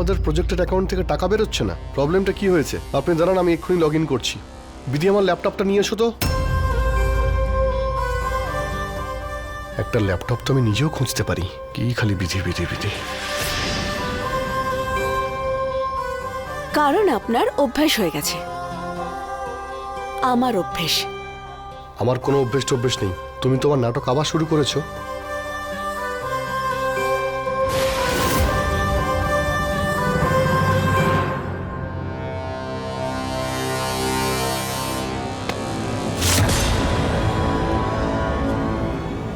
আমাদের প্রজেক্টের অ্যাকাউন্ট থেকে টাকা বেরোচ্ছে না। প্রবলেমটা কি হয়েছে আপনি জানান, আমি এক্ষুনি লগ ইন করছি। বিধি, আমার ল্যাপটপটা নিয়ে এসো তো। একটা ল্যাপটপ তো আমি নিজেও খুঁজতে পারি, কি খালি বিধি বিধি বিধি। কারণ আপনার অভ্যাস হয়ে গেছে। আমার অভ্যেস। আমার কোনো অভ্যেস নেই। তুমি তোমার নাটক আবার শুরু করেছো।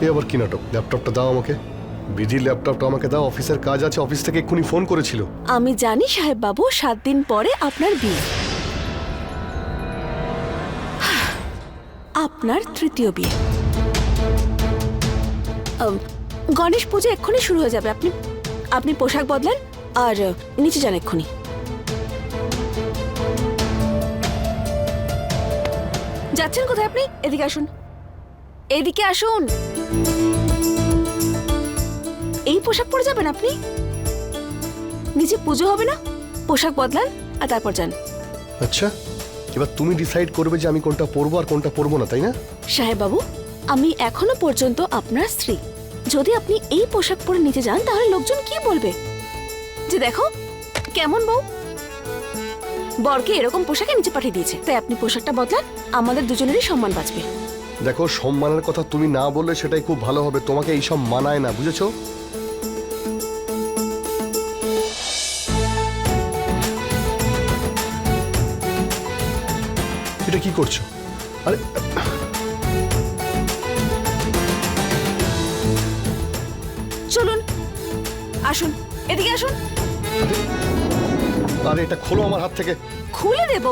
এ আবার কি নাটক? ল্যাপটপটা দাও আমাকে। বিধির ল্যাপটপটা আমাকে দাও, অফিসের কাজ আছে। অফিস থেকে এক্ষুনি ফোন করেছিল। আমি জানি সাহেব বাবু, 7 দিন পরে আপনার বিয়ে, আপনার তৃতীয় বিয়ে। গণেশ পুজো এক্ষুনি শুরু হয়ে যাবে। আপনি আপনি পোশাক বদলান আর নিচে যান এক্ষুনি। যাচ্ছেন কোথায় আপনি? এদিকে আসুন, এদিকে আসুন। এই পোশাক পরে যাবেন আপনি? নিচে পুজো হবে না? পোশাক বদলান আর তারপর যান। আচ্ছা, এবার তুমি ডিসাইড করবে যে আমি কোনটা পরবো আর কোনটা পরবো না, তাই না? সাহেব বাবু, আমি এখনো পর্যন্ত আপনার স্ত্রী। যদি আপনি এই পোশাক পরে নিচে যান তাহলে লোকজন কি বলবে? যে দেখো কেমন বউ, বরকে এরকম পোশাকে নিচে পাঠিয়ে দিয়েছে। তাই আপনি পোশাকটা বদলান, আমাদের দুজনেরই সম্মান বাঁচবে। দেখো, সম্মানের কথা তুমি না বললে সেটাই খুব ভালো হবে। তোমাকে এইসব মানায় না, বুঝেছো? এটা কি করছো? আরে চলুন, আসুন, এদিকে আসুন। আরে এটা খোলো আমার হাত থেকে। খুলে দেব,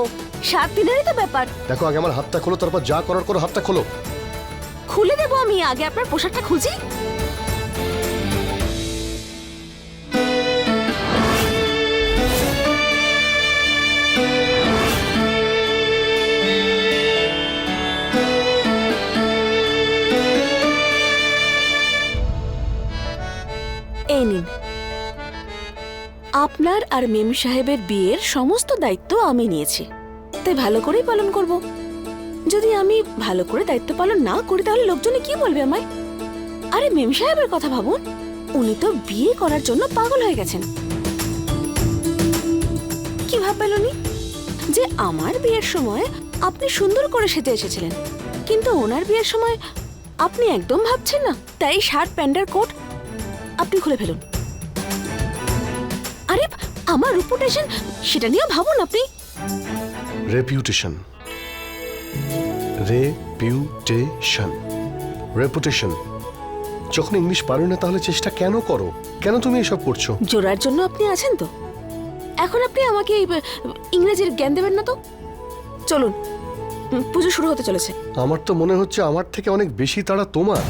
7 দিনেরই তো ব্যাপার। দেখো, আগে আমার হাতটা খোলো, তারপর যা করার করো। হাতটা খোলো। খুলে দেব আমি, আগে আপনার পোশাকটা খুঁজি। এই নিন, আপনার আর মেম সাহেবের বিয়ের সমস্ত দায়িত্ব আমি নিয়েছি। তাই ভালো করেই পালন করব। যদি আমি ভালো করে দায়িত্ব পালন না করি তাহলে লোকজনে কি বলবে আমায়? আরে মেম সাহেবের কথা ভাবুন, উনি তো বিয়ে করার জন্য পাগল হয়ে গেছেন। কি ভাববেন উনি? যে আমার বিয়ের সময় আপনি সুন্দর করে সেজে এসেছিলেন, কিন্তু ওনার বিয়ের সময় আপনি একদম ভাবছেন না। তাই শার্ট প্যান্টের কোট আপনি খুলে ফেলুন। আরে আমার রেপুটেশন, সেটা নিয়ে ভাবুন আপনি। Reputation, reputation, reputation. যখন ইংলিশ পারো না তাহলে চেষ্টা কেন করো? কেন তুমি এসব করছো? জোড়ার জন্য আপনি আছেন তো। এখন আপনি আমাকে এই ইংরেজির জ্ঞান দেবেন না তো। চলুন, পুজো শুরু হতে চলেছে। আমার তো মনে হচ্ছে আমার থেকে অনেক বেশি তাড়া তোমার।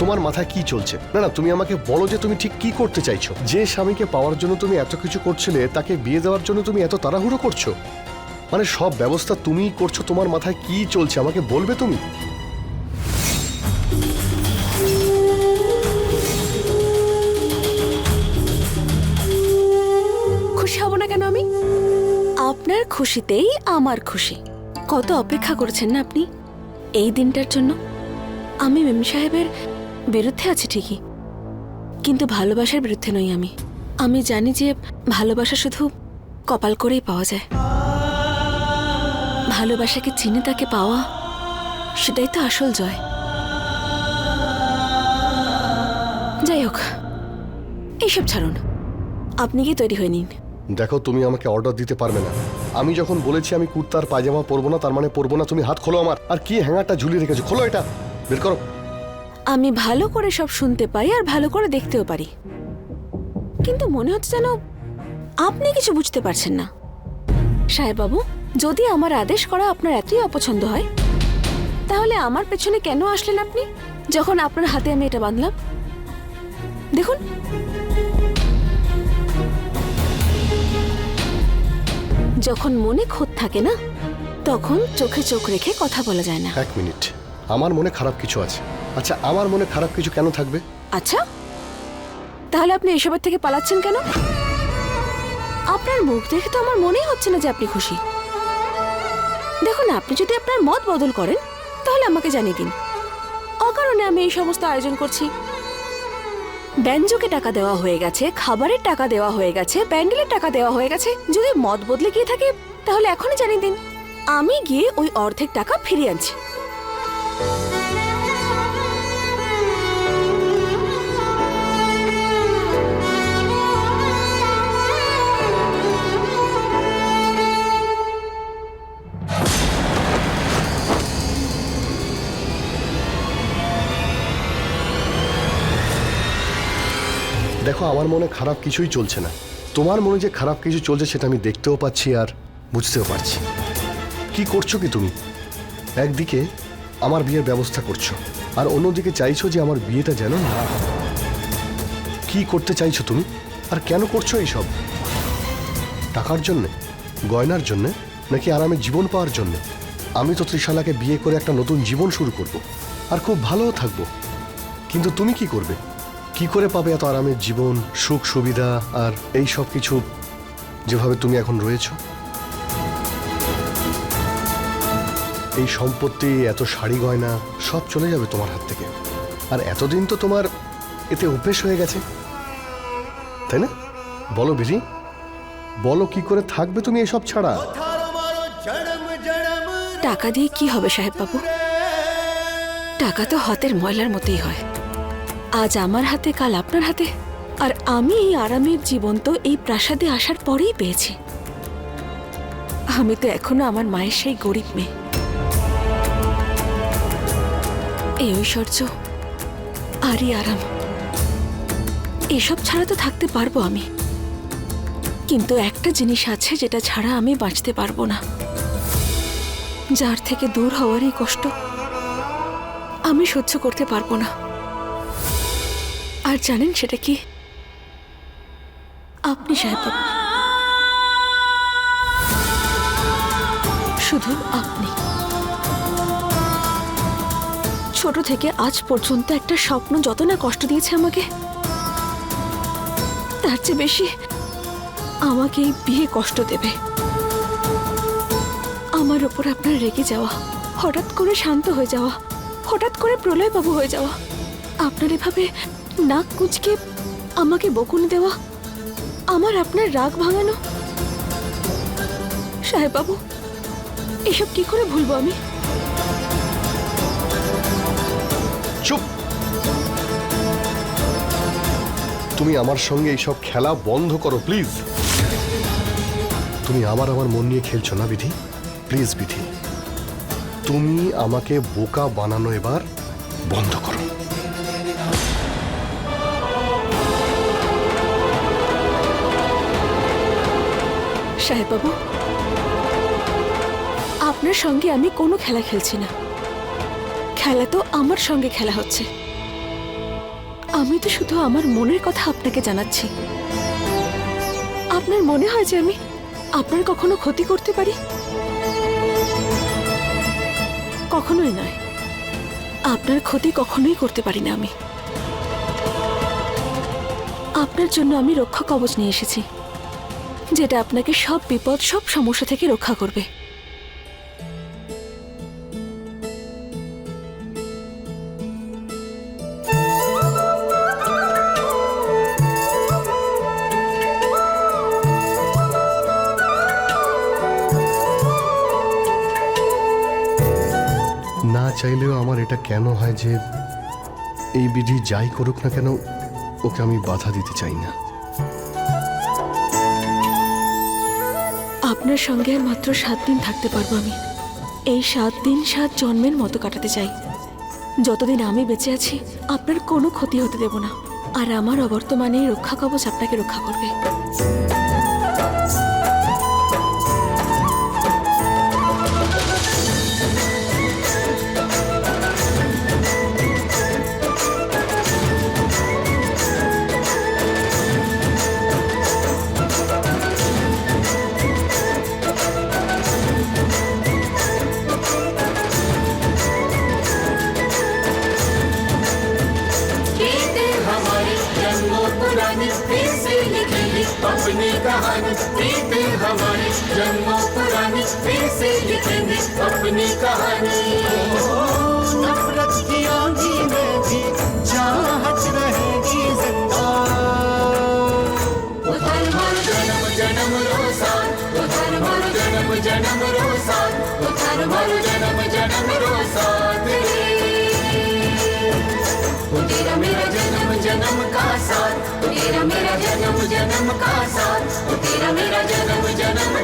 তোমার মাথায় কি চলছে? না না, তুমি আমাকে বলো যে তুমি ঠিক কি করতে চাইছো। যে স্বামীকে পাওয়ার জন্য তুমি এত কিছু করছিলে, তাকে বিয়ে দেওয়ার জন্য তুমি এত তাড়াহুড়ো করছো। মানে সব ব্যবস্থা তুমিই করছো। তোমার মাথায় কি চলছে আমাকে বলবে তুমি? খুশি হব না কেন আমি? আপনার খুশিতেই আমার খুশি। কত অপেক্ষা করেছেন না আপনি এই দিনটার জন্য। আমি মেম সাহেবের বিরুদ্ধে আছি ঠিকই, কিন্তু ভালোবাসার বিরুদ্ধে নই আমি। আমি জানি যে ভালোবাসা শুধু কপাল করেই পাওয়া যায়। ভালোবাসাকে চিনে তাকে পাওয়া, সেটাই তো আসল জয়। যাই হোক, এইসব ছাড়ুন, আপনি কি তৈরি হয়ে নিন। দেখো, তুমি আমাকে অর্ডার দিতে পারবে না। আমি যখন বলেছি আমি কুর্তার পায়জামা পরবো না, তার মানে পরবো না। তুমি হাত খোলো আমার। আর কি হ্যাঙ্গারটা ঝুলিয়ে রেখেছো? খোলো এটা, বের করো। আমি ভালো করে সব শুনতে পাই আর ভালো করে দেখতেও পারি, কিন্তু মনে হচ্ছে যেন আপনি কিছু বুঝতে পারছেন না। সাহেব বাবু, যদি আমার আদেশ করা আপনার এতই অপছন্দ হয়, তাহলে আমার পেছনে কেন আসলেন আপনি যখন আপনার হাতে আমি এটা বাঁধলাম? দেখুন, যখন মনে খোদ থাকে না, তখন চোখে চোখ রেখে কথা বলা যায় না। এক মিনিট, আমার মনে খারাপ কিছু আছে। আচ্ছা, আমার মনে খারাপ কিছু কেন থাকবে? আচ্ছা, তাহলে আপনি এসবের থেকে পালাচ্ছেন কেন? আপনার মুখ দেখে তো আমার মনেই হচ্ছে না যে আপনি খুশি। দেখুন, আপনি যদি আপনার মত বদল করেন তাহলে আমাকে জানিয়ে দিন। অকারণে আমি এই সমস্ত আয়োজন করছি। ব্যঞ্জকে টাকা দেওয়া হয়ে গেছে, খাবারের টাকা দেওয়া হয়ে গেছে, প্যান্ডেলের টাকা দেওয়া হয়ে গেছে। যদি মত বদলে গিয়ে থাকে তাহলে এখনই জানিয়ে দিন, আমি গিয়ে ওই অর্ধেক টাকা ফিরিয়ে আনছি। দেখো, আমার মনে খারাপ কিছুই চলছে না। তোমার মনে যে খারাপ কিছু চলছে সেটা আমি দেখতেও পাচ্ছি আর বুঝতেও পারছি। কি করছো কি তুমি? একদিকে আমার বিয়ের ব্যবস্থা করছো আর অন্যদিকে চাইছো যে আমার বিয়েটা যেন না হয়। কি করতে চাইছো তুমি আর কেন করছো এইসব? টাকার জন্যে, গয়নার জন্যে, নাকি আরামে জীবন পাওয়ার জন্যে? আমি তো ত্রিশালাকে বিয়ে করে একটা নতুন জীবন শুরু করব আর খুব ভালোও থাকবো। কিন্তু তুমি কি করবে? কি করে পাবে এত আরামের জীবন, সুখ সুবিধা আর এই সব কিছু যেভাবে তুমি এখন রয়েছো? এই সম্পত্তি, এত শাড়ি গয়না সব চলে যাবে তোমার হাত থেকে। আর এতদিন তো তোমার এতে অভ্যেস হয়ে গেছে, তাই না? বলো বিধি, বলো কি করে থাকবে তুমি এসব ছাড়া? টাকা দিয়ে কি হবে সাহেব বাবু? টাকা তো হাতের ময়লার মতোই হয়। আজ আমার হাতে, কাল আপনার হাতে। আর আমি এই আরামের জীবন তো এই প্রাসাদে আসার পরেই পেয়েছি। আমি তো এখনো আমার মায়ের সেই গরিব মেয়ে। এই ঐশ্বর্য আর এই আরাম, এসব ছাড়া তো থাকতে পারবো আমি। কিন্তু একটা জিনিস আছে যেটা ছাড়া আমি বাঁচতে পারবো না, যার থেকে দূর হওয়ারই কষ্ট আমি সহ্য করতে পারবো না। আর জানেন সেটা কি? আপনি সাহেব বাবু, শুধু আপনি। ছোট থেকে আজ পর্যন্ত একটা স্বপ্ন যত না কষ্ট দিয়েছে আমাকে, তার চেয়ে বেশি আমাকে এই বিয়ে কষ্ট দেবে। আমার ওপর আপনার রেগে যাওয়া, হঠাৎ করে শান্ত হয়ে যাওয়া, হঠাৎ করে প্রলয়বাবু হয়ে যাওয়া, আপনার এভাবে নাক কুঁচকে আমাকে বকুনি দেওয়া, আমার আপনার রাগ ভাঙানো, সাহেব বাবু এসব কি করে ভুলবো আমি? চুপ! তুমি আমার সঙ্গে এইসব খেলা বন্ধ করো প্লিজ। তুমি আমার মন নিয়ে খেলছো না বিধি? প্লিজ বিধি, তুমি আমাকে বোকা বানানো এবার বন্ধ করো। সাহেব বাবু, আপনার সঙ্গে আমি কোনো খেলা খেলছি না। খেলা তো আমার সঙ্গে খেলা হচ্ছে। আমি তো শুধু আমার মনের কথা আপনাকে জানাচ্ছি। আপনার মনে হয় যে আমি আপনার কখনো ক্ষতি করতে পারি? কখনোই নয়। আপনার ক্ষতি কখনোই করতে পারি না আমি। আপনার জন্য আমি রক্ষা কবচ নিয়ে এসেছি, যেটা আপনাকে সব বিপদ, সব সমস্যা থেকে রক্ষা করবে। না চাইলেও আমার এটা কেন হয় যে এই বিধি যাই করুক না কেন ওকে আমি বাধা দিতে চাই না। আপনার সঙ্গে আর মাত্র 7 দিন থাকতে পারবো আমি। এই 7 দিন 7 জন্মের মতো কাটাতে চাই। যতদিন আমি বেঁচে আছি আপনার কোনো ক্ষতি হতে দেব না। আর আমার অবর্তমানে এই রক্ষা কবচ আপনাকে রক্ষা করবে। हमारे जन्मों पुरानी से लिखी अपनी कहानी प्रीत हमारी जन्मों पुरानी फिर से लिखेंगे अपनी कहानी नफरत की आंधी में भी चाहत रहेगी जिंदा धर्म जन्म जन्म रोसान धर्म जन्म जन्म रोसान धर्म जन्म जन्म रोसान तेरा मेरा जन्म जन्म का साथ तेरा मेरा जन्म जन्म का साथ तेरा मेरा जन्म जन्म